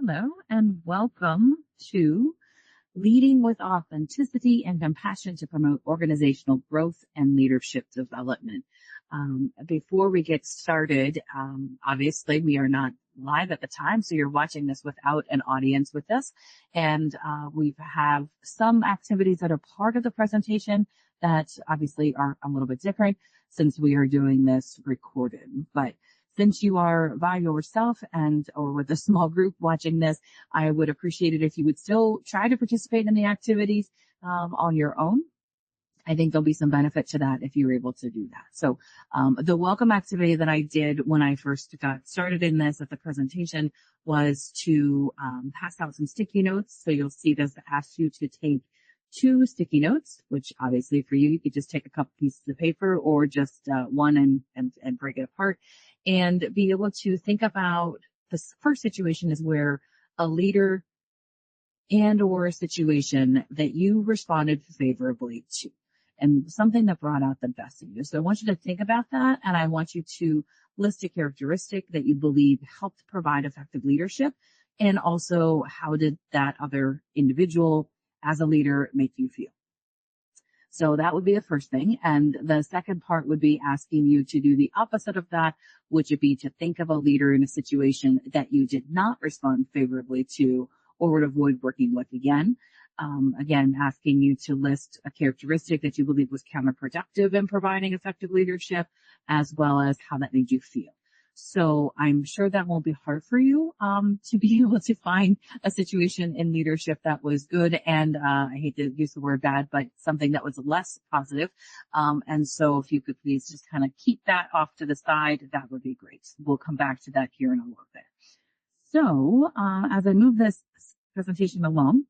Hello and welcome to Leading with Authenticity and Compassion to Promote Organizational Growth and Leadership Development. Before we get started, obviously we are not live at the time, so you're watching this without an audience with us. And we have some activities that are part of the presentation that obviously are a little bit different since we are doing this recorded. But since you are by yourself or with a small group watching this, I would appreciate it if you would still try to participate in the activities on your own. I think there'll be some benefit to that if you're able to do that. So the welcome activity that I did when I first got started in this at the presentation was to pass out some sticky notes. So you'll see this asks you to take 2 sticky notes, which obviously for you could just take a couple pieces of paper or just one and break it apart and be able to think about the first situation is where a leader and or a situation that you responded favorably to and something that brought out the best in you. So I want you to think about that, and I want you to list a characteristic that you believe helped provide effective leadership, and also how did that other individual as a leader make you feel. So that would be the first thing. And the second part would be asking you to do the opposite of that, which would be to think of a leader in a situation that you did not respond favorably to or would avoid working with again. Again, asking you to list a characteristic that you believe was counterproductive in providing effective leadership, as well as how that made you feel. So I'm sure that won't be hard for you to be able to find a situation in leadership that was good and I hate to use the word bad, but something that was less positive. And so if you could please just kind of keep that off to the side, that would be great. We'll come back to that here in a little bit. So as I move this presentation along,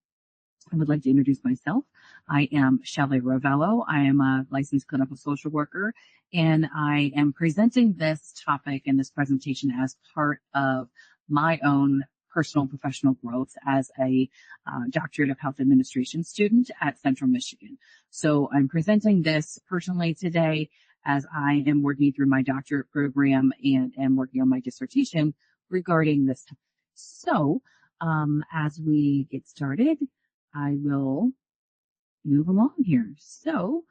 I would like to introduce myself. I am Shelley Ravello. I am a licensed clinical social worker, and I am presenting this topic in this presentation as part of my own personal and professional growth as a doctorate of health administration student at Central Michigan. So I'm presenting this personally today as I am working through my doctorate program and am working on my dissertation regarding this topic. So as we get started, I will move along here. So,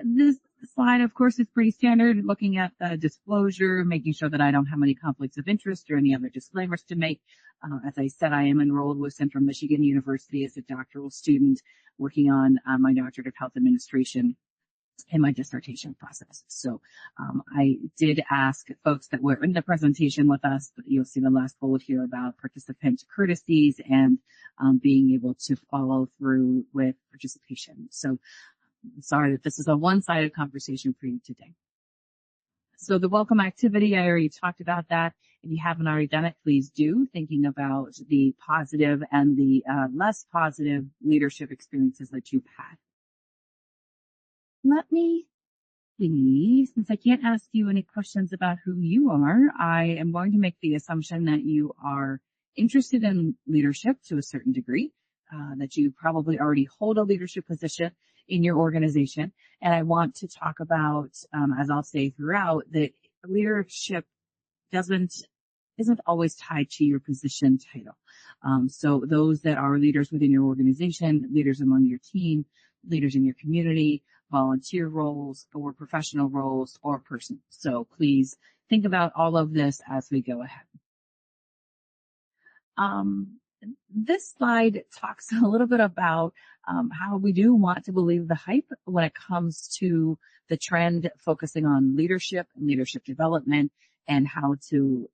this slide, of course, is pretty standard, looking at the disclosure, making sure that I don't have any conflicts of interest or any other disclaimers to make. As I said, I am enrolled with Central Michigan University as a doctoral student working on my doctorate of health administration in my dissertation process. So I did ask folks that were in the presentation with us, but you'll see the last bullet here about participant courtesies and being able to follow through with participation. So I'm sorry that this is a one-sided conversation for you today. So the welcome activity, I already talked about that. If you haven't already done it, please do, thinking about the positive and the less positive leadership experiences that you've had. Let me see, since I can't ask you any questions about who you are, I am going to make the assumption that you are interested in leadership to a certain degree, that you probably already hold a leadership position in your organization. And I want to talk about, as I'll say throughout, that leadership isn't always tied to your position title. So those that are leaders within your organization, leaders among your team, leaders in your community, volunteer roles or professional roles or person. So please think about all of this as we go ahead. This slide talks a little bit about how we do want to believe the hype when it comes to the trend focusing on leadership and leadership development and how to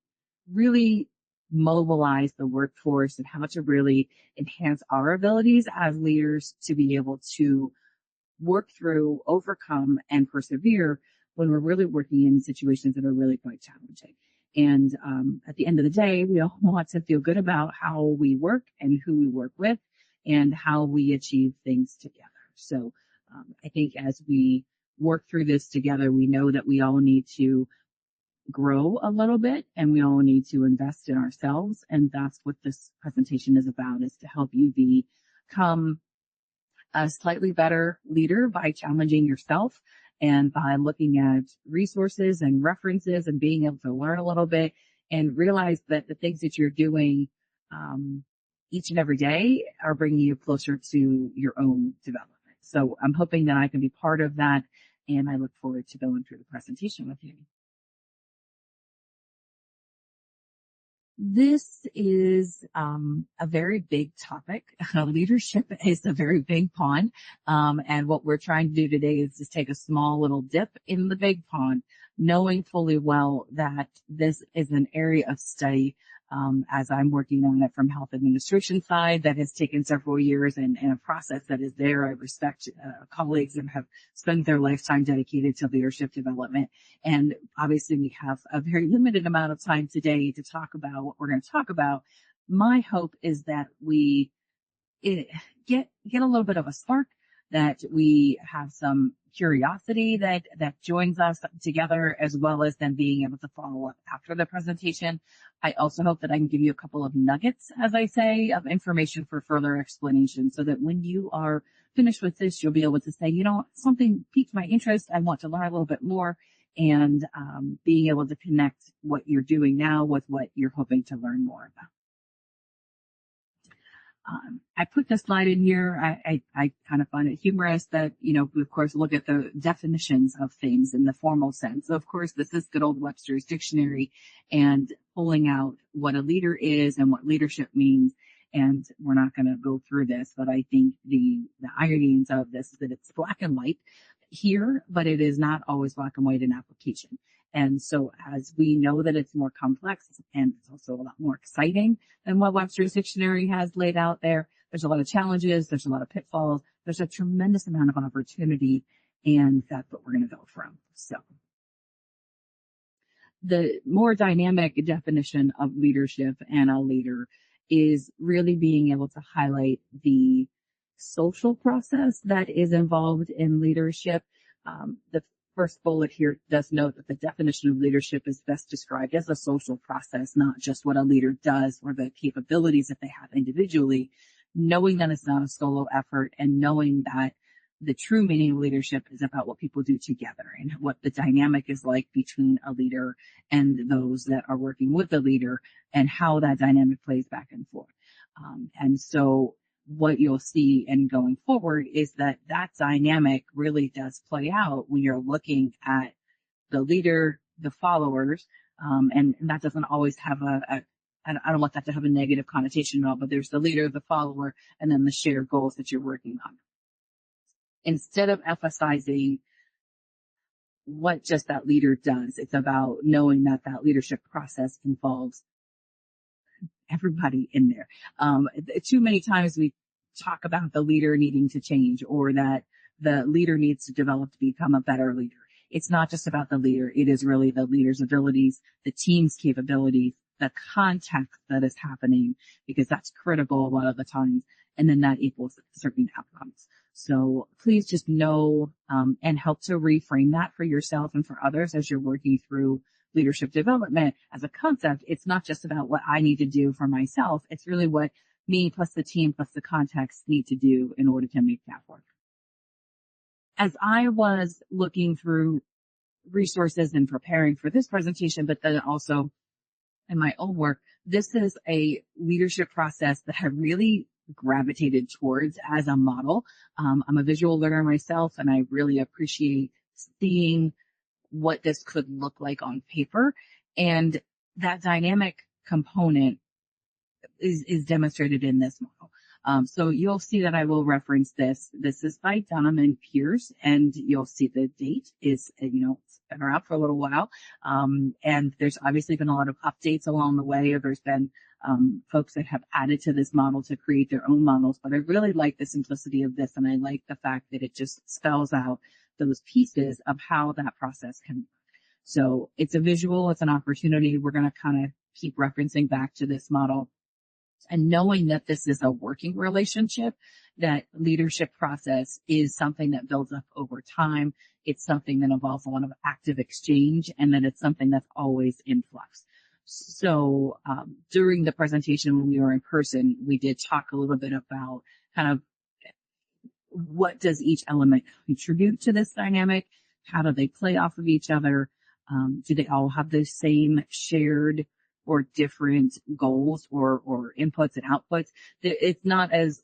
really mobilize the workforce and how to really enhance our abilities as leaders to be able to work through, overcome, and persevere when we're really working in situations that are really quite challenging. And at the end of the day, we all want to feel good about how we work and who we work with and how we achieve things together. So I think as we work through this together, we know that we all need to grow a little bit and we all need to invest in ourselves. And that's what this presentation is about, is to help you become a slightly better leader by challenging yourself and by looking at resources and references and being able to learn a little bit and realize that the things that you're doing each and every day are bringing you closer to your own development. So I'm hoping that I can be part of that, and I look forward to going through the presentation with you. This is a very big topic. Leadership is a very big pond. And what we're trying to do today is just take a small little dip in the big pond, knowing fully well that this is an area of study. As I'm working on it from health administration side, that has taken several years and a process that is there. I respect colleagues that have spent their lifetime dedicated to leadership development. And obviously we have a very limited amount of time today to talk about what we're going to talk about. My hope is that we get a little bit of a spark, that we have some curiosity that joins us together, as well as then being able to follow up after the presentation. I also hope that I can give you a couple of nuggets, as I say, of information for further explanation, so that when you are finished with this, you'll be able to say, you know, something piqued my interest. I want to learn a little bit more, and being able to connect what you're doing now with what you're hoping to learn more about. I put the slide in here. I kind of find it humorous that, you know, we of course look at the definitions of things in the formal sense. So of course, this is good old Webster's dictionary and pulling out what a leader is and what leadership means. And we're not going to go through this, but I think the ironies of this is that it's black and white here, but it is not always black and white in application. And so as we know that it's more complex and it's also a lot more exciting than what Webster's dictionary has laid out there, there's a lot of challenges, there's a lot of pitfalls, there's a tremendous amount of opportunity, and that's what we're going to go from. So the more dynamic definition of leadership and a leader is really being able to highlight the social process that is involved in leadership. The first bullet here does note that the definition of leadership is best described as a social process, not just what a leader does or the capabilities that they have individually, knowing that it's not a solo effort and knowing that the true meaning of leadership is about what people do together and what the dynamic is like between a leader and those that are working with the leader and how that dynamic plays back and forth. And so what you'll see in going forward is that dynamic really does play out when you're looking at the leader, the followers, and that doesn't always have I don't want that to have a negative connotation at all, but there's the leader, the follower, and then the shared goals that you're working on. Instead of emphasizing what just that leader does, it's about knowing that leadership process involves everybody in there. Too many times we talk about the leader needing to change or that the leader needs to develop to become a better leader. It's not just about the leader. It is really the leader's abilities, the team's capabilities, the context that is happening, because that's critical a lot of the times. And then that equals certain outcomes. So please just know and help to reframe that for yourself and for others as you're working through leadership development as a concept. It's not just about what I need to do for myself. It's really what me plus the team plus the context need to do in order to make that work. As I was looking through resources and preparing for this presentation, but then also in my own work, this is a leadership process that I really gravitated towards as a model. I'm a visual learner myself, and I really appreciate seeing what this could look like on paper. And that dynamic component is demonstrated in this model. So you'll see that I will reference this. This is by Dunham and Pierce, and you'll see the date is, it's been around for a little while. And there's obviously been a lot of updates along the way, or there's been folks that have added to this model to create their own models. But I really like the simplicity of this, and I like the fact that it just spells out those pieces of how that process can work. So it's a visual, it's an opportunity. We're going to kind of keep referencing back to this model. And knowing that this is a working relationship, that leadership process is something that builds up over time. It's something that involves a lot of active exchange, and that it's something that's always in flux. So during the presentation when we were in person, we did talk a little bit about kind of what does each element contribute to this dynamic? How do they play off of each other? Do they all have the same shared or different goals or inputs and outputs. It's not as,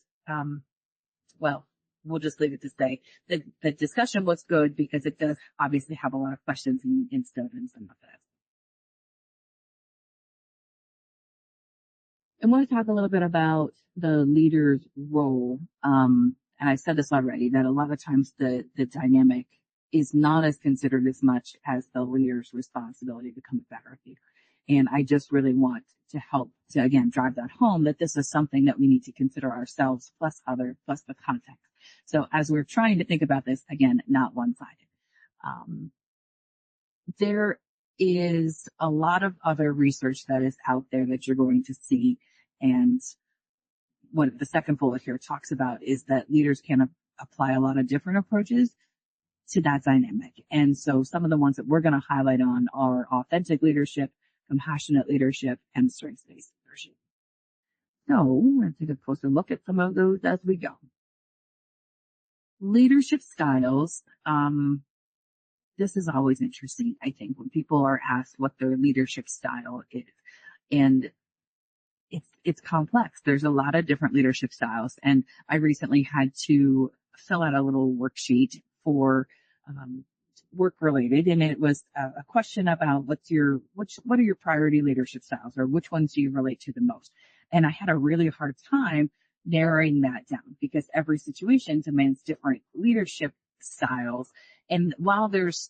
well, we'll just leave it to say that the discussion was good because it does obviously have a lot of questions and stuff and some of that. I want to talk a little bit about the leader's role. And I've said this already, that a lot of times the dynamic is not as considered as much as the leader's responsibility to become a better leader. And I just really want to help to, again, drive that home, that this is something that we need to consider ourselves, plus plus the context. So as we're trying to think about this, again, not one-sided. There is a lot of other research that is out there that you're going to see. And what the second bullet here talks about is that leaders can apply a lot of different approaches to that dynamic. And so some of the ones that we're going to highlight on are authentic leadership, compassionate leadership, and strengths-based leadership. So we're going to take a closer look at some of those as we go. Leadership styles. This is always interesting, I think, when people are asked what their leadership style is. And it's complex. There's a lot of different leadership styles. And I recently had to fill out a little worksheet for work related, and it was a question about what are your priority leadership styles, or which ones do you relate to the most? And I had a really hard time narrowing that down because every situation demands different leadership styles. And while there's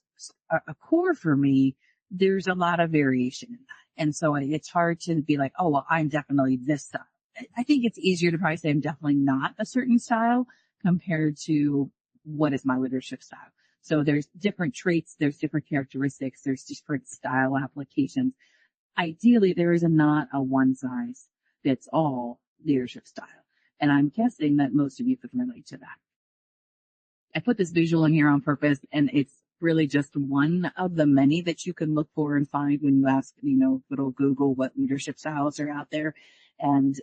a core for me, there's a lot of variation in that. And so it's hard to be like, oh, well, I'm definitely this style. I think it's easier to probably say I'm definitely not a certain style compared to what is my leadership style. So there's different traits, there's different characteristics, there's different style applications. Ideally, there is not a one size fits all leadership style. And I'm guessing that most of you can relate to that. I put this visual in here on purpose, and it's really just one of the many that you can look for and find when you ask, little Google what leadership styles are out there. And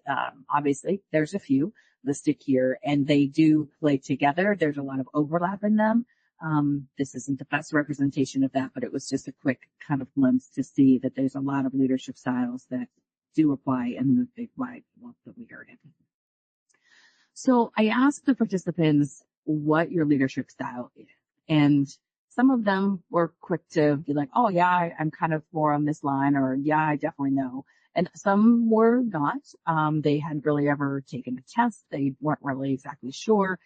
obviously, there's a few listed here, and they do play together. There's a lot of overlap in them. This isn't the best representation of that, but it was just a quick kind of glimpse to see that there's a lot of leadership styles that do apply in the big wide world that we are in. So I asked the participants what your leadership style is, and some of them were quick to be like, oh yeah, I'm kind of more on this line, or yeah, I definitely know. And some were not. They hadn't really ever taken a test. They weren't really exactly sure.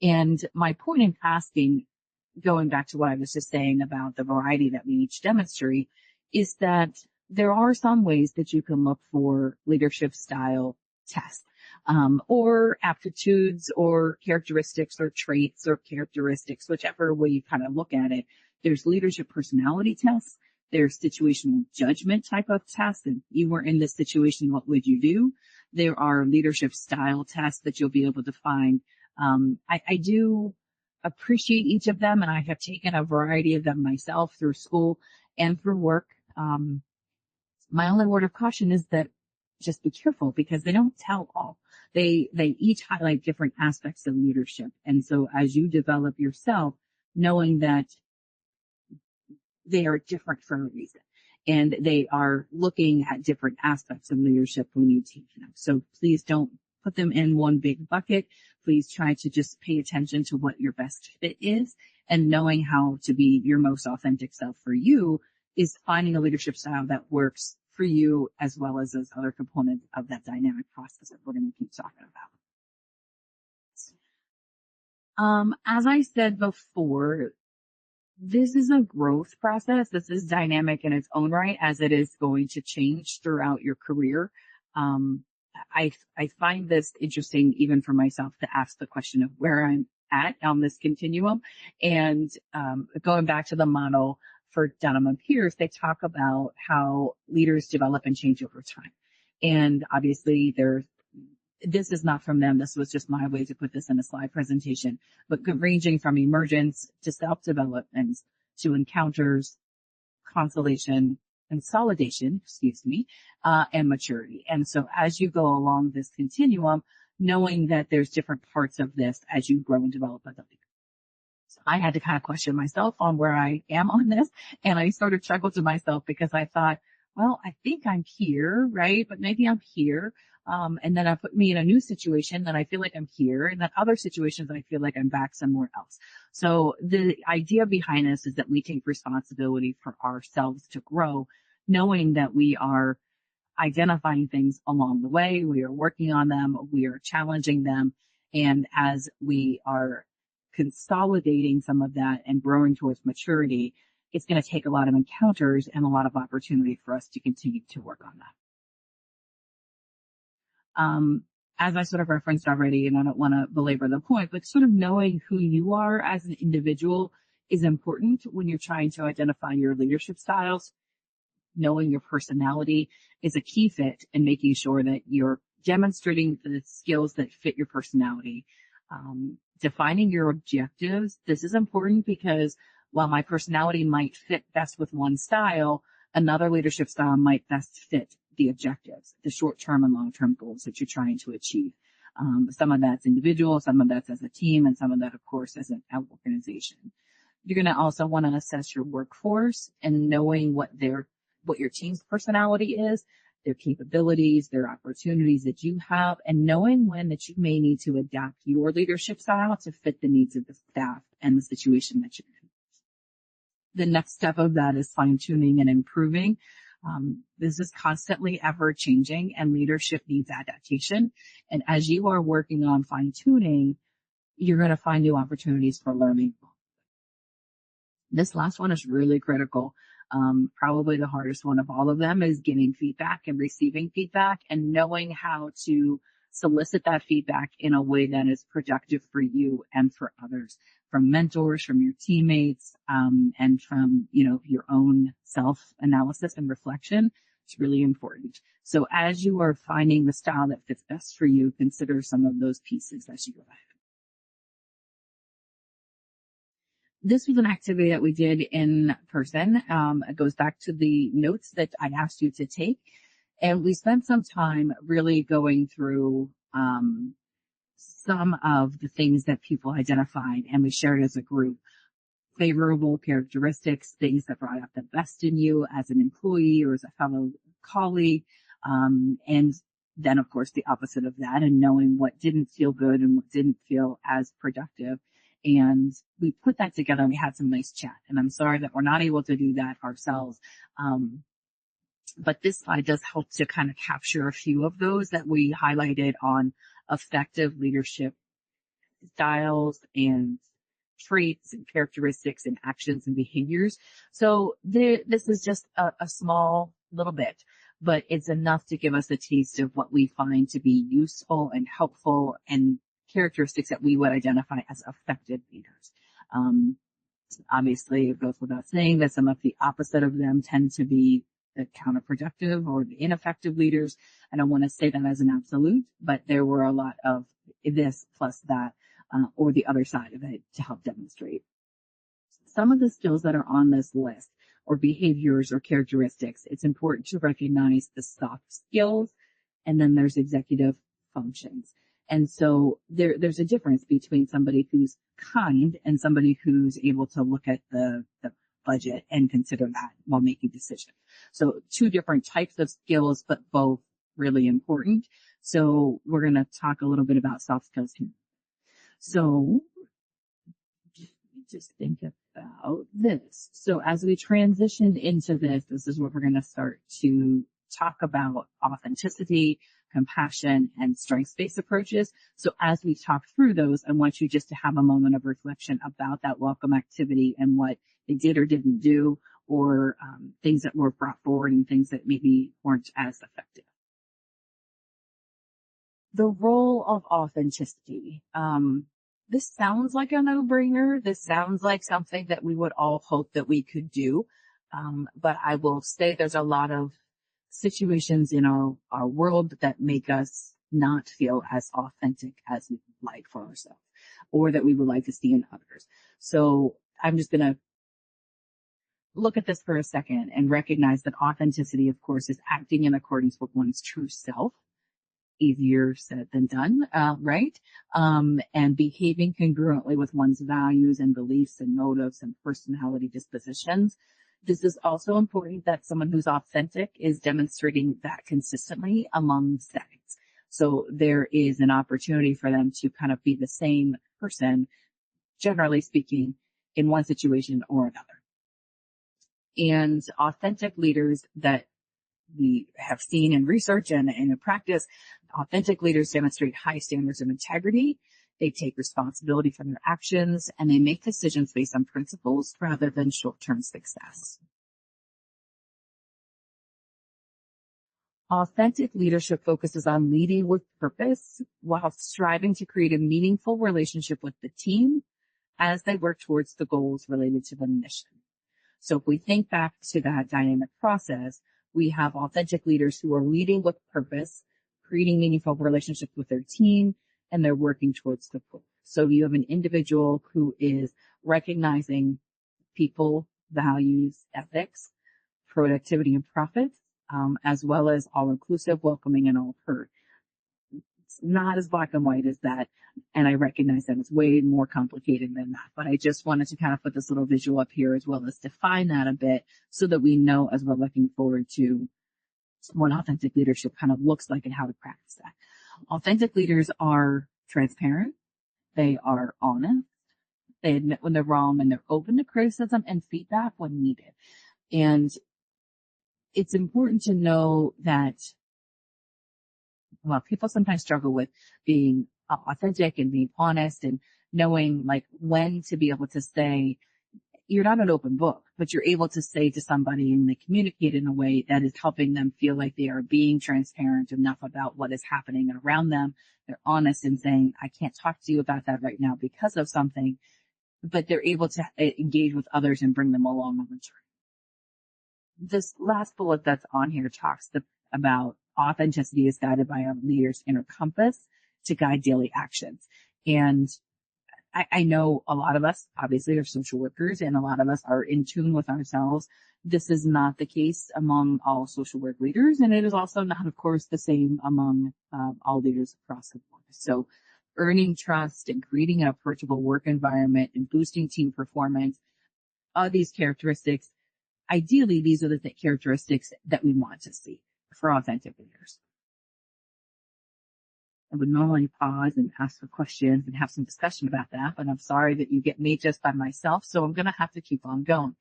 And my point in asking, going back to what I was just saying about the variety that we each demonstrate, is that there are some ways that you can look for leadership style tests, or aptitudes or characteristics or traits or characteristics, whichever way you kind of look at it. There's leadership personality tests. There's situational judgment type of tests. And you were in this situation, what would you do? There are leadership style tests that you'll be able to find. I do appreciate each of them, and I have taken a variety of them myself through school and through work. My only word of caution is that just be careful, because they don't tell all. They each highlight different aspects of leadership. And so as you develop yourself, knowing that they are different for a reason, and they are looking at different aspects of leadership when you teach them. So please don't put them in one big bucket. Please try to just pay attention to what your best fit is, and knowing how to be your most authentic self for you is finding a leadership style that works for you, as well as those other components of that dynamic process that we're going to keep talking about. As I said before, this is a growth process. This is dynamic in its own right, as it is going to change throughout your career. I find this interesting even for myself to ask the question of where I'm at on this continuum. And going back to the model for Dunham and Pierce, they talk about how leaders develop and change over time. And obviously this is not from them. This was just my way to put this in a slide presentation, but ranging from emergence to self-development to encounters, consolidation, and maturity. And so as you go along this continuum, knowing that there's different parts of this as you grow and develop as a leader. So I had to kind of question myself on where I am on this, and I sort of chuckled to myself because I thought, well, I think I'm here, right? But maybe I'm here. And then I put me in a new situation that I feel like I'm here, and then other situations that I feel like I'm back somewhere else. So the idea behind this is that we take responsibility for ourselves to grow, knowing that we are identifying things along the way. We are working on them. We are challenging them. And as we are consolidating some of that and growing towards maturity, it's going to take a lot of encounters and a lot of opportunity for us to continue to work on that. As I sort of referenced already, and I don't want to belabor the point, but sort of knowing who you are as an individual is important when you're trying to identify your leadership styles. Knowing your personality is a key fit in making sure that you're demonstrating the skills that fit your personality. Defining your objectives. This is important because while my personality might fit best with one style, another leadership style might best fit the objectives, the short-term and long-term goals that you're trying to achieve. Some of that's individual, some of that's as a team, and some of that, of course, as an organization. You're going to also want to assess your workforce and knowing what your team's personality is, their capabilities, their opportunities that you have, and knowing when that you may need to adapt your leadership style to fit the needs of the staff and the situation that you're in. The next step of that is fine-tuning and improving. This is constantly ever changing, and leadership needs adaptation. And as you are working on fine-tuning, you're going to find new opportunities for learning. This last one is really critical. Probably the hardest one of all of them is getting feedback and receiving feedback and knowing how to solicit that feedback in a way that is productive for you and for others, from mentors, from your teammates, and from, your own self-analysis and reflection. It's really important. So as you are finding the style that fits best for you, consider some of those pieces as you go ahead. This was an activity that we did in person. It goes back to the notes that I asked you to take. And we spent some time really going through some of the things that people identified, and we shared as a group. Favorable characteristics, things that brought out the best in you as an employee or as a fellow colleague. And then, of course, the opposite of that, and knowing what didn't feel good and what didn't feel as productive. And we put that together and we had some nice chat. And I'm sorry that we're not able to do that ourselves. But this slide does help to kind of capture a few of those that we highlighted on effective leadership styles and traits and characteristics and actions and behaviors. So this is just a small little bit, but it's enough to give us a taste of what we find to be useful and helpful and characteristics that we would identify as effective leaders. Obviously, it goes without saying that some of the opposite of them tend to be the counterproductive or the ineffective leaders. I don't want to say that as an absolute, but there were a lot of this plus that, or the other side of it to help demonstrate. Some of the skills that are on this list or behaviors or characteristics, it's important to recognize the soft skills, and then there's executive functions. And so there's a difference between somebody who's kind and somebody who's able to look at the budget and consider that while making decisions. So two different types of skills, but both really important. So we're going to talk a little bit about soft skills here. So just think about this. So as we transition into this is what we're going to start to talk about: authenticity, compassion, and strengths-based approaches. So as we talk through those, I want you just to have a moment of reflection about that welcome activity and what they did or didn't do, or things that were brought forward and things that maybe weren't as effective. The role of authenticity. This sounds like a no-brainer. This sounds like something that we would all hope that we could do. But I will say there's a lot of situations in our world that make us not feel as authentic as we would like for ourselves, or that we would like to see in others. So I'm just going to look at this for a second and recognize that authenticity, of course, is acting in accordance with one's true self. Easier said than done, right? And behaving congruently with one's values and beliefs and motives and personality dispositions. This is also important that someone who's authentic is demonstrating that consistently among settings. So there is an opportunity for them to kind of be the same person, generally speaking, in one situation or another. And authentic leaders that we have seen in research and in practice, authentic leaders demonstrate high standards of integrity. They take responsibility for their actions, and they make decisions based on principles rather than short-term success. Authentic leadership focuses on leading with purpose while striving to create a meaningful relationship with the team as they work towards the goals related to the mission. So if we think back to that dynamic process, we have authentic leaders who are leading with purpose, creating meaningful relationships with their team, and they're working towards the goal. So you have an individual who is recognizing people, values, ethics, productivity, and profits, as well as all-inclusive, welcoming, and all heard. It's not as black and white as that, and I recognize that it's way more complicated than that. But I just wanted to kind of put this little visual up here as well as define that a bit so that we know as we're looking forward to what authentic leadership kind of looks like and how to practice that. Authentic leaders are transparent. They are honest. They admit when they're wrong, and they're open to criticism and feedback when needed. And it's important to know that, well, people sometimes struggle with being authentic and being honest and knowing like when to be able to say, you're not an open book, but you're able to say to somebody and they communicate in a way that is helping them feel like they are being transparent enough about what is happening around them. They're honest in saying, I can't talk to you about that right now because of something, but they're able to engage with others and bring them along on the journey. This last bullet that's on here talks about authenticity is guided by a leader's inner compass to guide daily actions. And I know a lot of us obviously are social workers, and a lot of us are in tune with ourselves. This is not the case among all social work leaders, and it is also not, of course, the same among all leaders across the board. So earning trust and creating an approachable work environment and boosting team performance, all these characteristics, ideally, these are the characteristics that we want to see for authentic leaders. I would normally pause and ask for questions and have some discussion about that, but I'm sorry that you get me just by myself, so I'm going to have to keep on going.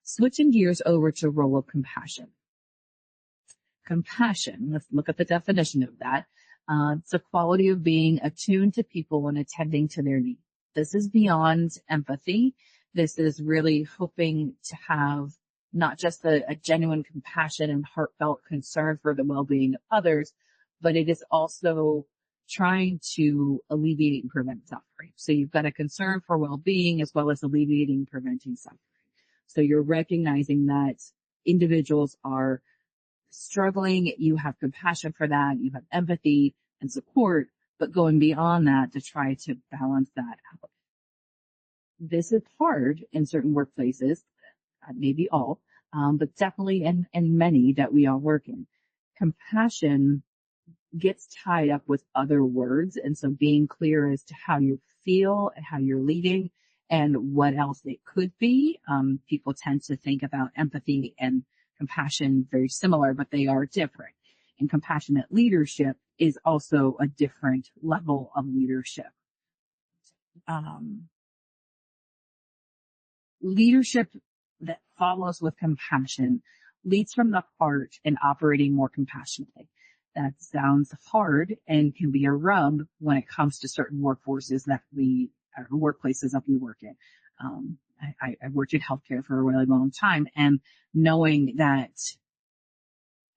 Switching gears over to role of compassion. Compassion, let's look at the definition of that. It's a quality of being attuned to people and attending to their needs. This is beyond empathy. This is really hoping to have not just a genuine compassion and heartfelt concern for the well-being of others, but it is also trying to alleviate and prevent suffering. So you've got a concern for well-being as well as alleviating and preventing suffering. So you're recognizing that individuals are struggling, you have compassion for that, you have empathy and support, but going beyond that to try to balance that out. This is hard in certain workplaces, maybe all, but definitely in many that we all work in. Compassion gets tied up with other words, and so being clear as to how you feel and how you're leading and what else it could be. People tend to think about empathy and compassion very similar, but they are different. And compassionate leadership is also a different level of leadership. Leadership that follows with compassion leads from the heart and operating more compassionately. That sounds hard and can be a rub when it comes to certain workforces workplaces that we work in. I worked in healthcare for a really long time, and knowing that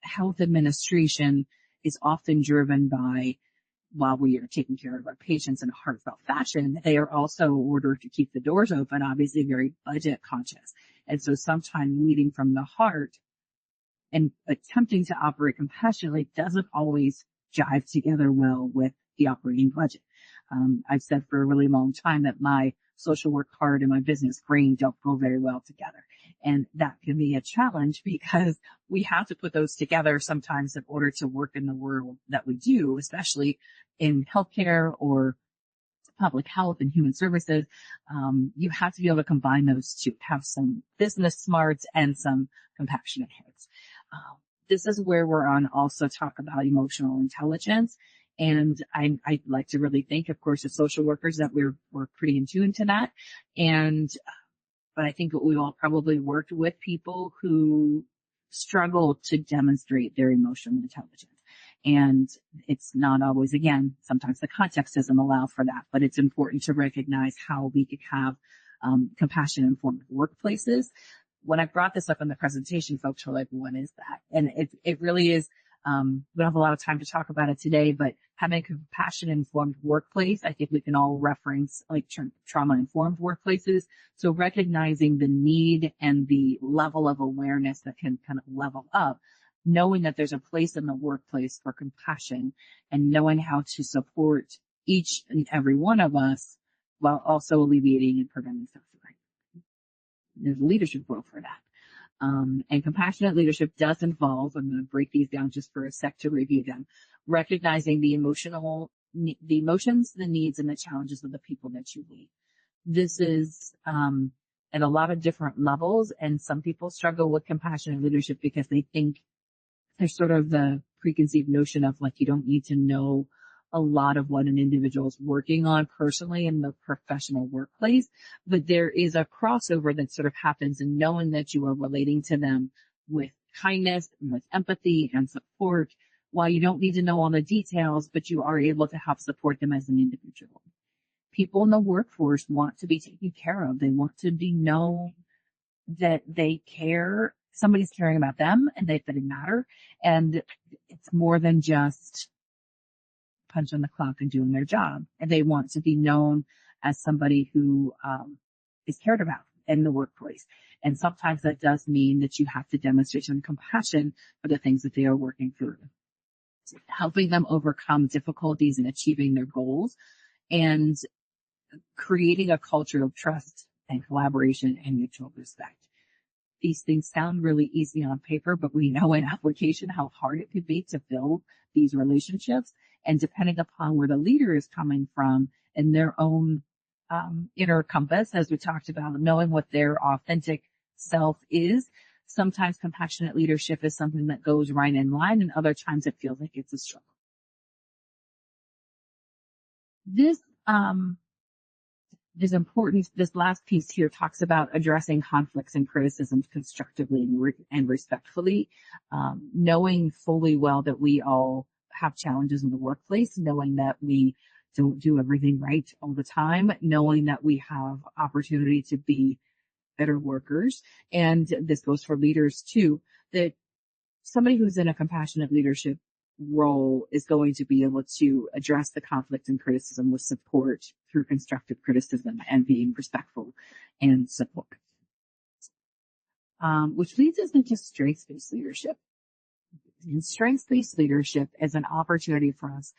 health administration is often driven by, while we are taking care of our patients in a heartfelt fashion, they are also ordered to keep the doors open, obviously very budget conscious. And so sometimes leading from the heart and attempting to operate compassionately doesn't always jive together well with the operating budget. I've said for a really long time that my social work heart and my business brain don't go very well together. And that can be a challenge because we have to put those together sometimes in order to work in the world that we do, especially in healthcare or public health and human services, you have to be able to combine those two, have some business smarts and some compassionate heads. This is where we're on also talk about emotional intelligence. And I'd like to really thank, of course, the social workers that we're pretty in tune to that. But I think that we all probably worked with people who struggle to demonstrate their emotional intelligence. And it's not always, again, sometimes the context doesn't allow for that, but it's important to recognize how we could have compassion-informed workplaces. When I brought this up in the presentation, folks were like, what is that? And it really is, we don't have a lot of time to talk about it today, but having a compassion-informed workplace, I think we can all reference like trauma-informed workplaces. So recognizing the need and the level of awareness that can kind of level up, knowing that there's a place in the workplace for compassion and knowing how to support each and every one of us while also alleviating and preventing suffering. There's a leadership role for that. And compassionate leadership does involve, I'm going to break these down just for a sec to review them, recognizing the emotions, the needs, and the challenges of the people that you lead. This is at a lot of different levels, and some people struggle with compassionate leadership because they think there's sort of the preconceived notion of like you don't need to know a lot of what an individual is working on personally in the professional workplace, but there is a crossover that sort of happens in knowing that you are relating to them with kindness and with empathy and support. While you don't need to know all the details, but you are able to help support them as an individual. People in the workforce want to be taken care of. They want to be known that they care. Somebody's caring about them and that they matter. And it's more than just punch on the clock and doing their job. And they want to be known as somebody who is cared about in the workplace. And sometimes that does mean that you have to demonstrate some compassion for the things that they are working through, helping them overcome difficulties in achieving their goals and creating a culture of trust and collaboration and mutual respect. These things sound really easy on paper, but we know in application how hard it could be to build these relationships. And depending upon where the leader is coming from and their own inner compass, as we talked about, knowing what their authentic self is, sometimes compassionate leadership is something that goes right in line, and other times it feels like it's a struggle. This is important. This last piece here talks about addressing conflicts and criticisms constructively and respectfully, knowing fully well that we all have challenges in the workplace, knowing that we don't do everything right all the time, knowing that we have opportunity to be better workers. And this goes for leaders too, that somebody who's in a compassionate leadership role is going to be able to address the conflict and criticism with support through constructive criticism and being respectful and support. Which leads us into strengths-based leadership. And strengths-based leadership is an opportunity for us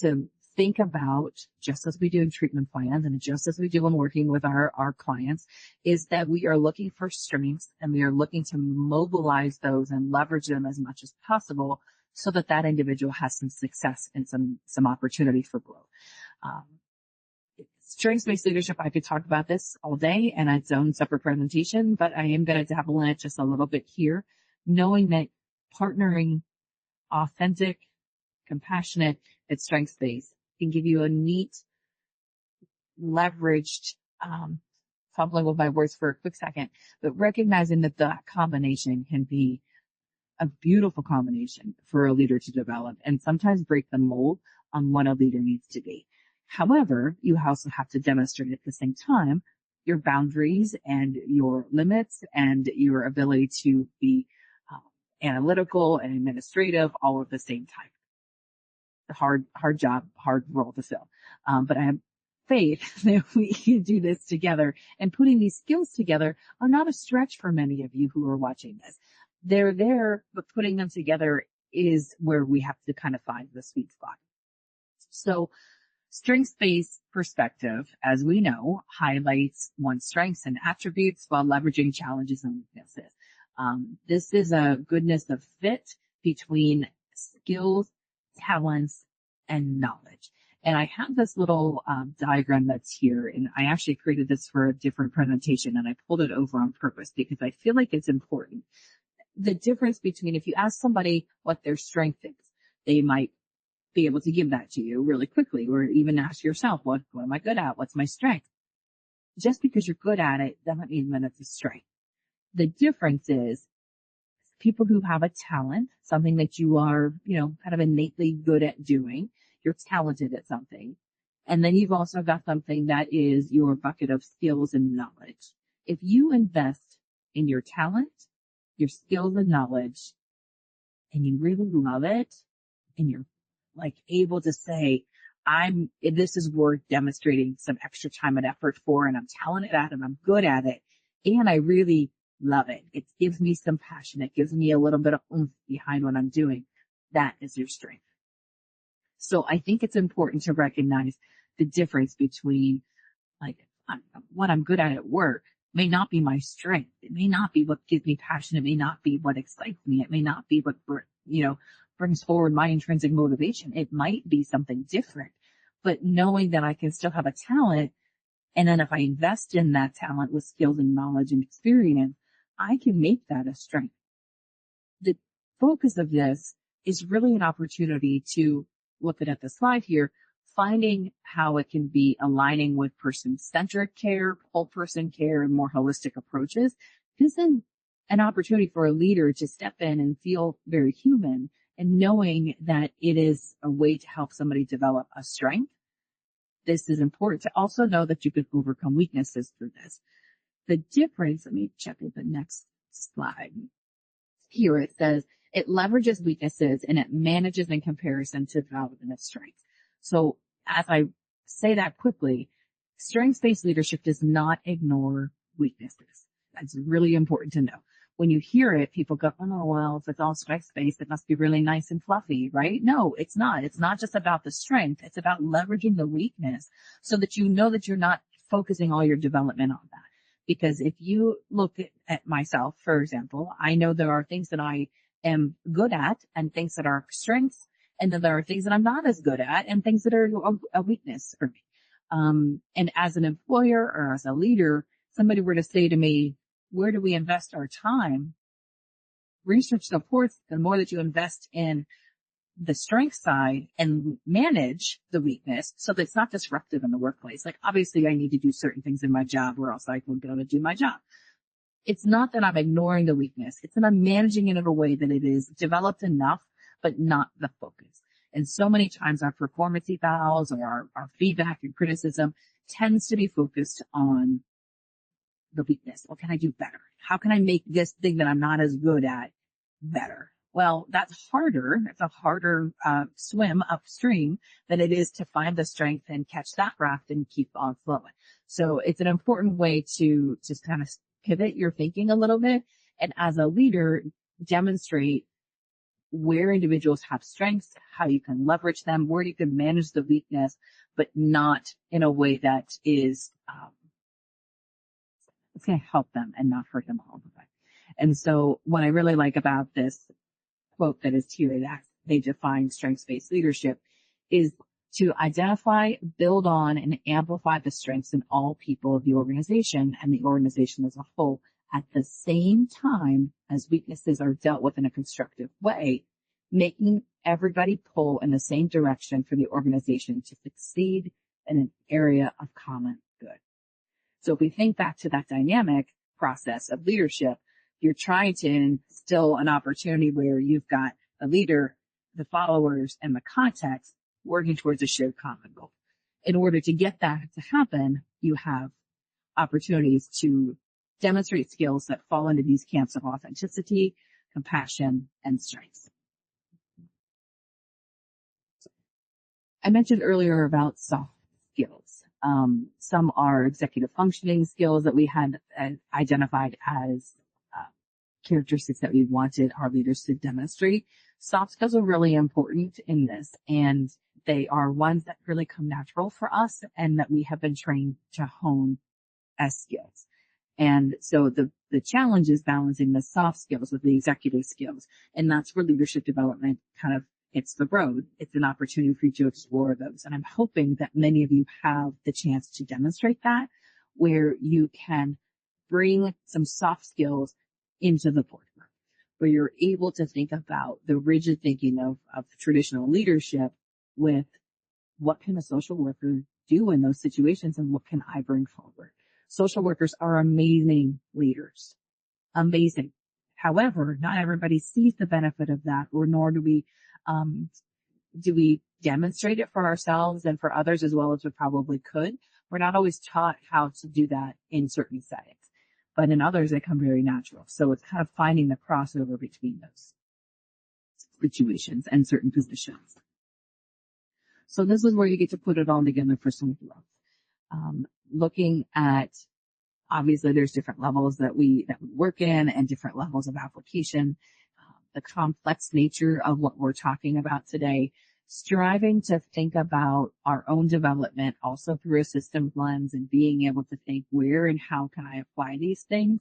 to think about, just as we do in treatment plans and just as we do when working with our clients, is that we are looking for strengths and we are looking to mobilize those and leverage them as much as possible so that that individual has some success and some opportunity for growth. Strengths-based leadership, I could talk about this all day and its own separate presentation, but I am going to dabble in it just a little bit here, knowing that partnering authentic, compassionate, and strengths-based can give you a neat, leveraged, fumbling with my words for a quick second, but recognizing that that combination can be a beautiful combination for a leader to develop and sometimes break the mold on what a leader needs to be. However, you also have to demonstrate at the same time your boundaries and your limits and your ability to be analytical and administrative all at the same time. A hard job, hard role to fill. But I have faith that we can do this together, and putting these skills together are not a stretch for many of you who are watching this. They're there, but putting them together is where we have to kind of find the sweet spot. So strengths-based perspective, as we know, highlights one's strengths and attributes while leveraging challenges and weaknesses. This is a goodness of fit between skills, talents, and knowledge. And I have this little diagram that's here, and I actually created this for a different presentation, and I pulled it over on purpose because I feel like it's important. The difference between, if you ask somebody what their strength is, they might be able to give that to you really quickly, or even ask yourself, what am I good at? What's my strength? Just because you're good at it doesn't mean that it's a strength. The difference is people who have a talent, something that you are, kind of innately good at doing. You're talented at something. And then you've also got something that is your bucket of skills and knowledge. If you invest in your talent, your skills and knowledge, and you really love it, and you're like able to say, this is worth demonstrating some extra time and effort for, and I'm talented at it, and I'm good at it, and I really love it. It gives me some passion. It gives me a little bit of oomph behind what I'm doing. That is your strength. So I think it's important to recognize the difference between what I'm good at work may not be my strength. It may not be what gives me passion. It may not be what excites me. It may not be what, brings forward my intrinsic motivation. It might be something different, but knowing that I can still have a talent, and then if I invest in that talent with skills and knowledge and experience, I can make that a strength. The focus of this is really an opportunity to look at the slide here, finding how it can be aligning with person-centric care, whole person care, and more holistic approaches. This is an opportunity for a leader to step in and feel very human, and knowing that it is a way to help somebody develop a strength. This is important to also know that you can overcome weaknesses through this. The difference, let me check the next slide. Here it says, it leverages weaknesses and it manages in comparison to development of strengths. So as I say that quickly, strengths-based leadership does not ignore weaknesses. That's really important to know. When you hear it, people go, oh, well, if it's all strengths-based, it must be really nice and fluffy, right? No, it's not. It's not just about the strength. It's about leveraging the weakness so that you know that you're not focusing all your development on that. Because if you look at myself, for example, I know there are things that I am good at and things that are strengths, and then there are things that I'm not as good at and things that are a weakness for me. And as an employer or as a leader, somebody were to say to me, where do we invest our time? Research supports the more that you invest in the strength side and manage the weakness so that it's not disruptive in the workplace. Like, obviously I need to do certain things in my job or else I won't be able to do my job. It's not that I'm ignoring the weakness. It's that I'm managing it in a way that it is developed enough, but not the focus. And so many times our performance evals or our feedback and criticism tends to be focused on the weakness. What can I do better? How can I make this thing that I'm not as good at better? Well, that's harder. It's a harder swim upstream than it is to find the strength and catch that raft and keep on flowing. So it's an important way to just kind of pivot your thinking a little bit. And as a leader, demonstrate where individuals have strengths, how you can leverage them, where you can manage the weakness, but not in a way that is, it's going to help them and not hurt them all the way. And so what I really like about this quote that is here, that they define strengths-based leadership, is to identify, build on, and amplify the strengths in all people of the organization and the organization as a whole at the same time as weaknesses are dealt with in a constructive way, making everybody pull in the same direction for the organization to succeed in an area of common good. So if we think back to that dynamic process of leadership, you're trying to instill an opportunity where you've got a leader, the followers, and the context working towards a shared common goal. In order to get that to happen, you have opportunities to demonstrate skills that fall into these camps of authenticity, compassion, and strengths. I mentioned earlier about soft skills. Some are executive functioning skills that we had identified as characteristics that we wanted our leaders to demonstrate. Soft skills are really important in this, and they are ones that really come natural for us and that we have been trained to hone as skills. And so the challenge is balancing the soft skills with the executive skills. And that's where leadership development kind of it's the road. It's an opportunity for you to explore those. And I'm hoping that many of you have the chance to demonstrate that, where you can bring some soft skills into the boardroom, where you're able to think about the rigid thinking of traditional leadership with what can a social worker do in those situations and what can I bring forward? Social workers are amazing leaders. Amazing. However, not everybody sees the benefit of that, or nor do we demonstrate it for ourselves and for others as well as we probably could. We're not always taught how to do that in certain settings, but in others they come very natural. So it's kind of finding the crossover between those situations and certain positions. So this is where you get to put it all together for some growth. Looking at, obviously there's different levels that we work in and different levels of application. The complex nature of what we're talking about today, striving to think about our own development also through a systems lens and being able to think where and how can I apply these things.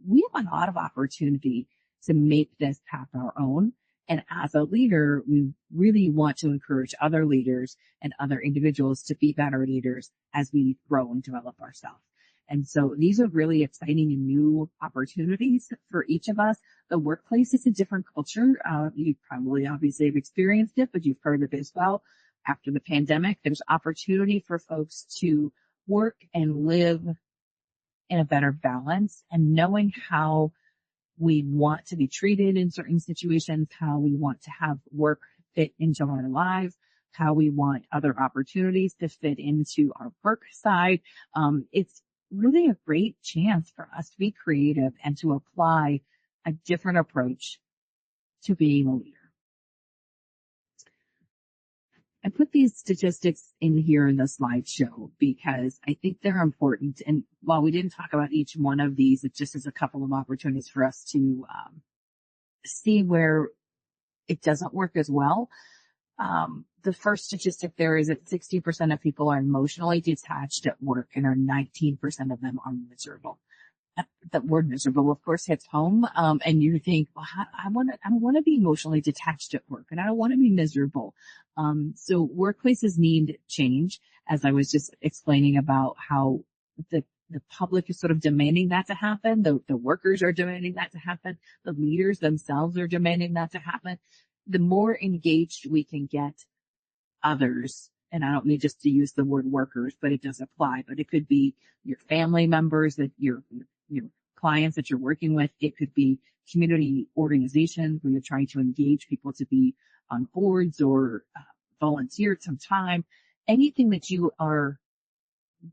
We have a lot of opportunity to make this path our own. And as a leader, we really want to encourage other leaders and other individuals to be better leaders as we grow and develop ourselves. And so these are really exciting and new opportunities for each of us. The workplace is a different culture. You probably obviously have experienced it, but you've heard of it as well. After the pandemic, there's opportunity for folks to work and live in a better balance, and knowing how we want to be treated in certain situations, how we want to have work fit into our lives, how we want other opportunities to fit into our work side. It's really a great chance for us to be creative and to apply a different approach to being a leader. I put these statistics in here in the slideshow because I think they're important. And while we didn't talk about each one of these, it just is a couple of opportunities for us to see where it doesn't work as well. The first statistic there is that 60% of people are emotionally detached at work and 19% of them are miserable. That word miserable, of course, hits home. And you think, well, I want to be emotionally detached at work and I don't want to be miserable. So workplaces need change, as I was just explaining about how the public is sort of demanding that to happen. The workers are demanding that to happen. The leaders themselves are demanding that to happen. The more engaged we can get others, and I don't need just to use the word workers, but it does apply, but it could be your family members, that your clients that you're working with. It could be community organizations where you're trying to engage people to be on boards or volunteer some time. Anything that you are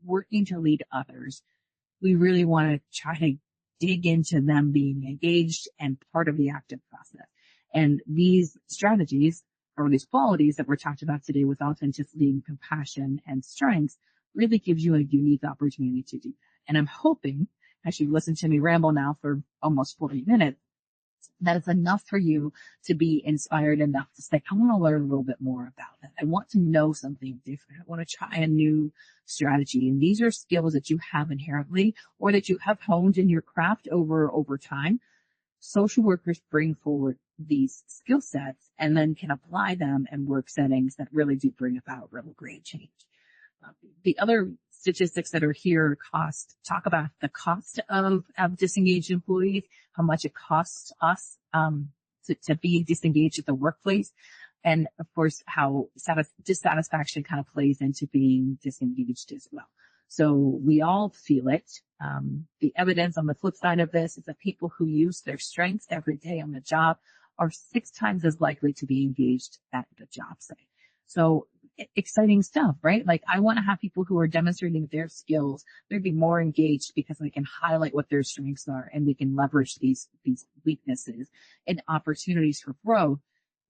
working to lead others, we really want to try to dig into them being engaged and part of the active process. And these strategies, or these qualities that we're talking about today with authenticity and compassion and strengths, really gives you a unique opportunity to do that. And I'm hoping, as you listen to me ramble now for almost 40 minutes, that it's enough for you to be inspired enough to say, I want to learn a little bit more about it. I want to know something different. I want to try a new strategy. And these are skills that you have inherently or that you have honed in your craft over time. Social workers bring forward these skill sets and then can apply them in work settings that really do bring about real great change. The other statistics that are here talk about the cost of disengaged employees, how much it costs us to be disengaged at the workplace, and of course how dissatisfaction kind of plays into being disengaged as well. So we all feel it. The evidence on the flip side of this is that people who use their strengths every day on the job are 6 times as likely to be engaged at the job site. So exciting stuff, right? Like, I want to have people who are demonstrating their skills. They'd be more engaged because I can highlight what their strengths are and we can leverage these weaknesses and opportunities for growth.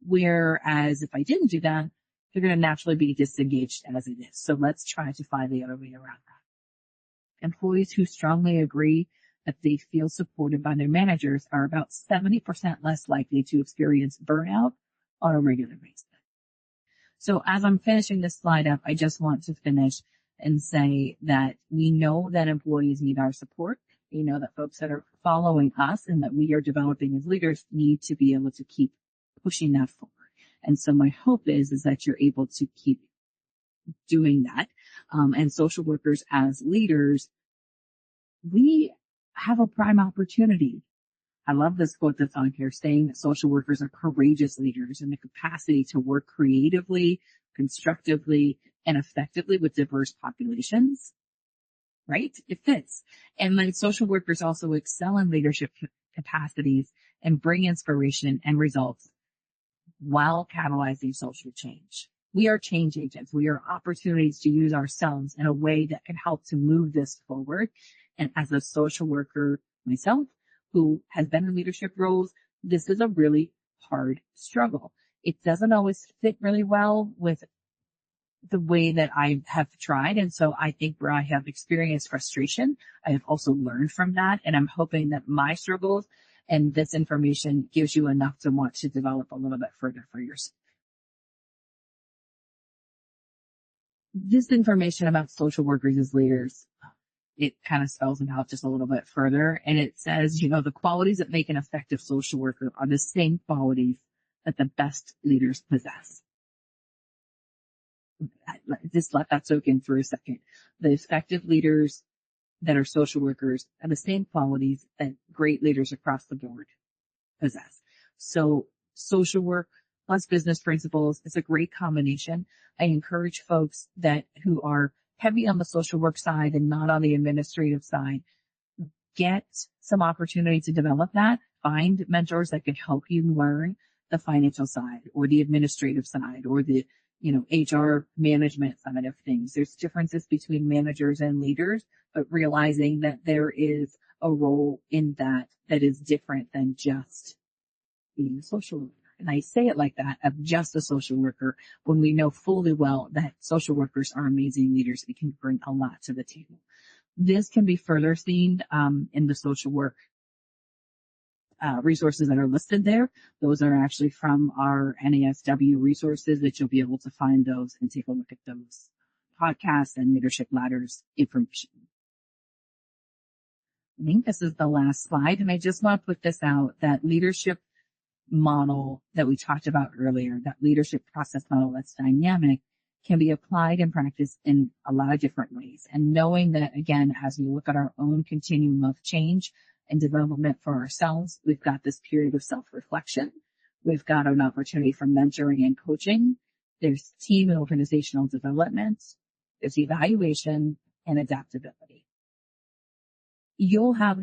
Whereas if I didn't do that, they're going to naturally be disengaged as it is. So let's try to find the other way around that. Employees who strongly agree that they feel supported by their managers are about 70% less likely to experience burnout on a regular basis. So as I'm finishing this slide up, I just want to finish and say that we know that employees need our support. We know that folks that are following us and that we are developing as leaders need to be able to keep pushing that forward. And so my hope is that you're able to keep doing that. And social workers as leaders, we have a prime opportunity. I love this quote that's on here saying that social workers are courageous leaders in the capacity to work creatively, constructively, and effectively with diverse populations. Right? It fits. And then social workers also excel in leadership capacities and bring inspiration and results while catalyzing social change. We are change agents. We are opportunities to use ourselves in a way that can help to move this forward. And as a social worker myself, who has been in leadership roles, this is a really hard struggle. It doesn't always fit really well with the way that I have tried. And so I think where I have experienced frustration, I have also learned from that. And I'm hoping that my struggles and this information gives you enough to want to develop a little bit further for yourself. This information about social workers as leaders, it kind of spells it out just a little bit further. And it says, the qualities that make an effective social worker are the same qualities that the best leaders possess. Just let that soak in for a second. The effective leaders that are social workers have the same qualities that great leaders across the board possess. So social work plus business principles is a great combination. I encourage folks who are heavy on the social work side and not on the administrative side, get some opportunity to develop that. Find mentors that can help you learn the financial side or the administrative side or the HR management side of things. There's differences between managers and leaders, but realizing that there is a role in that is different than just being a social worker. And I say it like that, of just a social worker, when we know fully well that social workers are amazing leaders and can bring a lot to the table. This can be further seen in the social work resources that are listed there. Those are actually from our NASW resources that you'll be able to find those and take a look at those podcasts and leadership ladders information. I think this is the last slide, and I just want to put this out, that leadership model that we talked about earlier, that leadership process model that's dynamic, can be applied and practiced in a lot of different ways. And knowing that, again, as we look at our own continuum of change and development for ourselves, we've got this period of self-reflection. We've got an opportunity for mentoring and coaching. There's team and organizational development. There's evaluation and adaptability. You'll have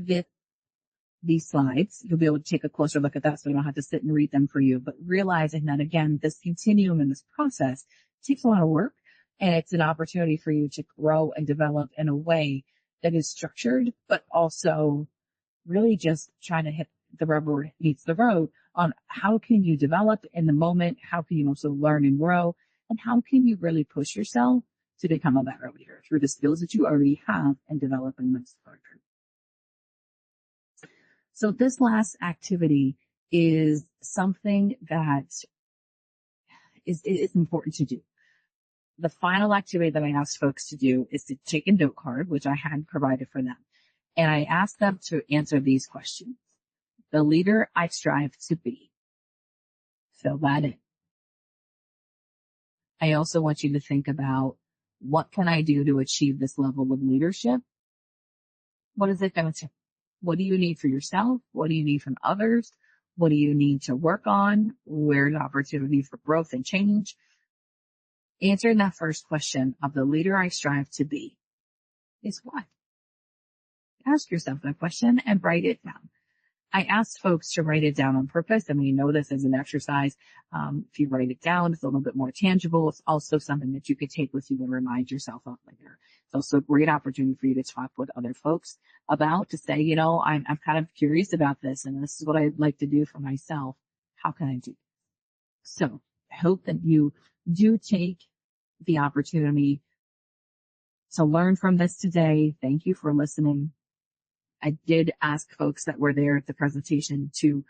these slides. You'll be able to take a closer look at that so I don't have to sit and read them for you. But realizing that, again, this continuum and this process takes a lot of work, and it's an opportunity for you to grow and develop in a way that is structured, but also really just trying to hit the rubber meets the road on how can you develop in the moment, how can you also learn and grow, and how can you really push yourself to become a better leader through the skills that you already have and developing them further. So this last activity is something that is important to do. The final activity that I asked folks to do is to take a note card, which I had provided for them. And I asked them to answer these questions. The leader I strive to be. Fill that in. I also want you to think about, what can I do to achieve this level of leadership? What is it going to take? What do you need for yourself? What do you need from others? What do you need to work on? Where's opportunity for growth and change? Answering that first question of the leader I strive to be is what? Ask yourself that question and write it down. I asked folks to write it down on purpose, and we know this as an exercise. If you write it down, it's a little bit more tangible. It's also something that you could take with you and remind yourself of later. It's also a great opportunity for you to talk with other folks about, to say, I'm kind of curious about this, and this is what I'd like to do for myself. How can I do this? So I hope that you do take the opportunity to learn from this today. Thank you for listening. I did ask folks that were there at the presentation to,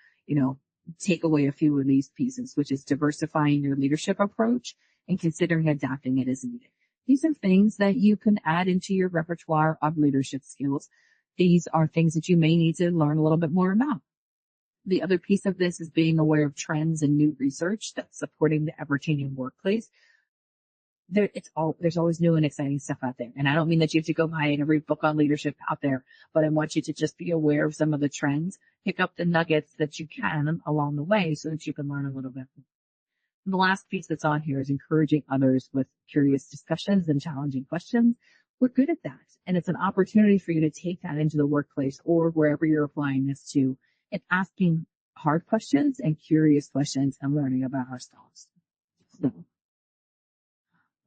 take away a few of these pieces, which is diversifying your leadership approach and considering adapting it as needed. These are things that you can add into your repertoire of leadership skills. These are things that you may need to learn a little bit more about. The other piece of this is being aware of trends and new research that's supporting the ever-changing workplace. There's always new and exciting stuff out there. And I don't mean that you have to go buy every book on leadership out there, but I want you to just be aware of some of the trends, pick up the nuggets that you can along the way so that you can learn a little bit. And the last piece that's on here is encouraging others with curious discussions and challenging questions. We're good at that. And it's an opportunity for you to take that into the workplace or wherever you're applying this to, and asking hard questions and curious questions and learning about ourselves. So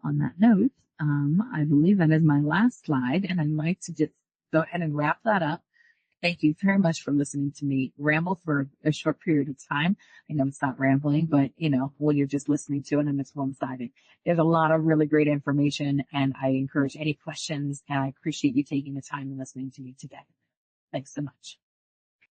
on that note, I believe that is my last slide, and I'd like to just go ahead and wrap that up. Thank you very much for listening to me ramble for a short period of time. I know it's not rambling, but when you're just listening to it and it's one-sided, there's a lot of really great information, and I encourage any questions, and I appreciate you taking the time and listening to me today. Thanks so much.